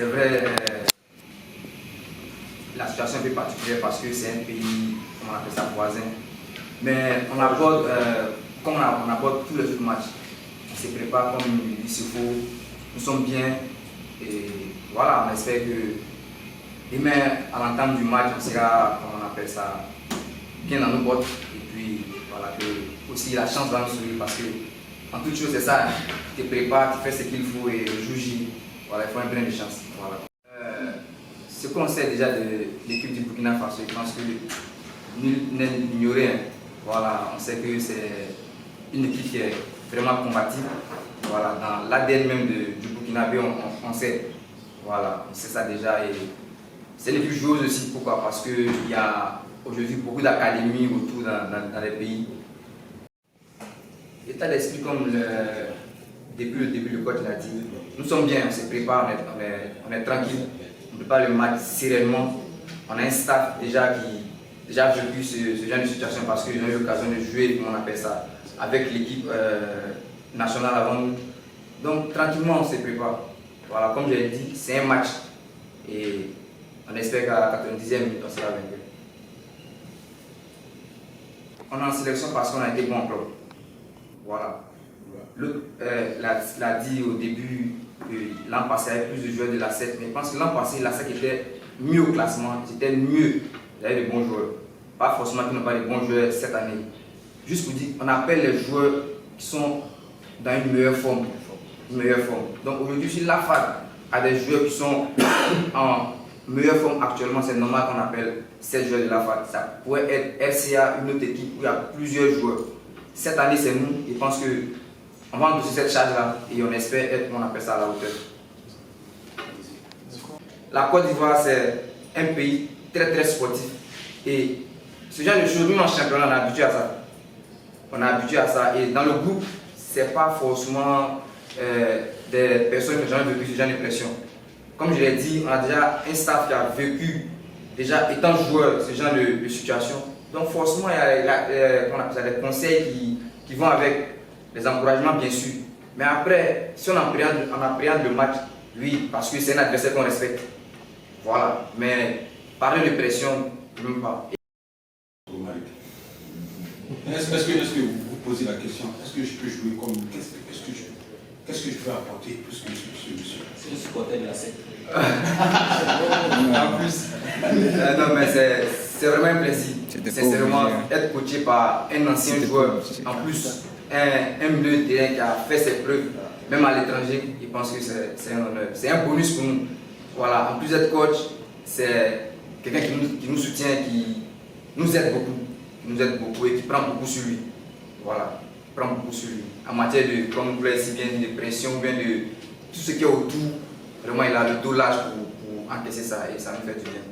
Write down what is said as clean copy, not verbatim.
c'est vrai, la situation est un peu particulière parce que c'est un pays, on appelle ça voisin. Mais on aborde, comme on aborde tous les autres matchs, on se prépare comme il se faut, nous sommes bien et voilà, on espère que demain, à l'entame du match, on sera, comme on appelle ça, bien dans nos bottes et puis voilà, que aussi la chance va nous sourire parce que en toute chose c'est ça, tu te prépares, tu fais ce qu'il faut et le jour J, voilà, il faut un brin de chance. Voilà. Ce qu'on sait déjà de l'équipe du Burkina Faso, je pense que nul n'est ignoré. Voilà, on sait que c'est une équipe qui est vraiment combative. Voilà, dans l'ADN même du Burkinabé, on sait. Voilà, on sait ça déjà. Et c'est une équipe joueuse aussi. Pourquoi? Parce qu'il y a aujourd'hui beaucoup d'académies autour dans les pays. L'état d'esprit, comme depuis le début, le coach l'a dit, nous sommes bien, on se prépare, on est tranquille, on prépare le match sereinement. On a un staff déjà qui a vécu ce genre de situation parce qu'ils ont eu l'occasion de jouer, comment on appelle ça, avec l'équipe nationale avant nous. Donc tranquillement on se prépare. Voilà, comme je l'ai dit, c'est un match et on espère qu'à 90e minute on sera vainqueur. On est en sélection parce qu'on a été bon en club. Voilà. L'autre l'a dit au début que l'an passé, il y avait plus de joueurs de la 7, mais je pense que l'an passé, la 7 était mieux au classement, c'était mieux, il y avait de bons joueurs. Pas forcément qu'ils n'ont pas de bons joueurs cette année. Juste pour dire, on appelle les joueurs qui sont dans une meilleure forme. Donc aujourd'hui, si la FAD a des joueurs qui sont en meilleure forme actuellement, c'est normal qu'on appelle ces joueurs de la FAD. Ça pourrait être RCA, une autre équipe où il y a plusieurs joueurs. Cette année, c'est nous, et je pense qu'on va endosser cette charge-là et on espère être, on appelle ça, à la hauteur. La Côte d'Ivoire, c'est un pays très très sportif et ce genre de choses, nous en championnat, on est habitué à ça. On est habitué à ça et dans le groupe, c'est pas forcément des personnes qui ont jamais vécu ce genre de pression. Comme je l'ai dit, on a déjà un staff qui a vécu, déjà étant joueur, ce genre de situation. Donc forcément, il y a des conseils qui vont avec les encouragements, bien sûr. Mais après, si on appréhende le match, oui, parce que c'est un adversaire qu'on respecte. Voilà. Mais parler de pression, même pas. Est-ce que vous posez la question, est-ce que je peux jouer comme... Qu'est-ce que je peux apporter plus que ce monsieur? C'est le supporter de la SEC. En plus, non mais c'est vraiment un plaisir. C'est vraiment être coaché par un ancien joueur. En plus, un milieu de terrain qui a fait ses preuves, même à l'étranger, je pense que c'est un honneur. C'est un bonus pour nous. Voilà, en plus d'être coach, c'est quelqu'un qui nous soutient, qui nous aide beaucoup et qui prend beaucoup sur lui. Voilà, prend beaucoup sur lui. En matière de, comme vous l'avez si bien dit, de pression, bien de tout ce qui est autour, vraiment il a le dos large pour encaisser ça et ça nous fait du bien.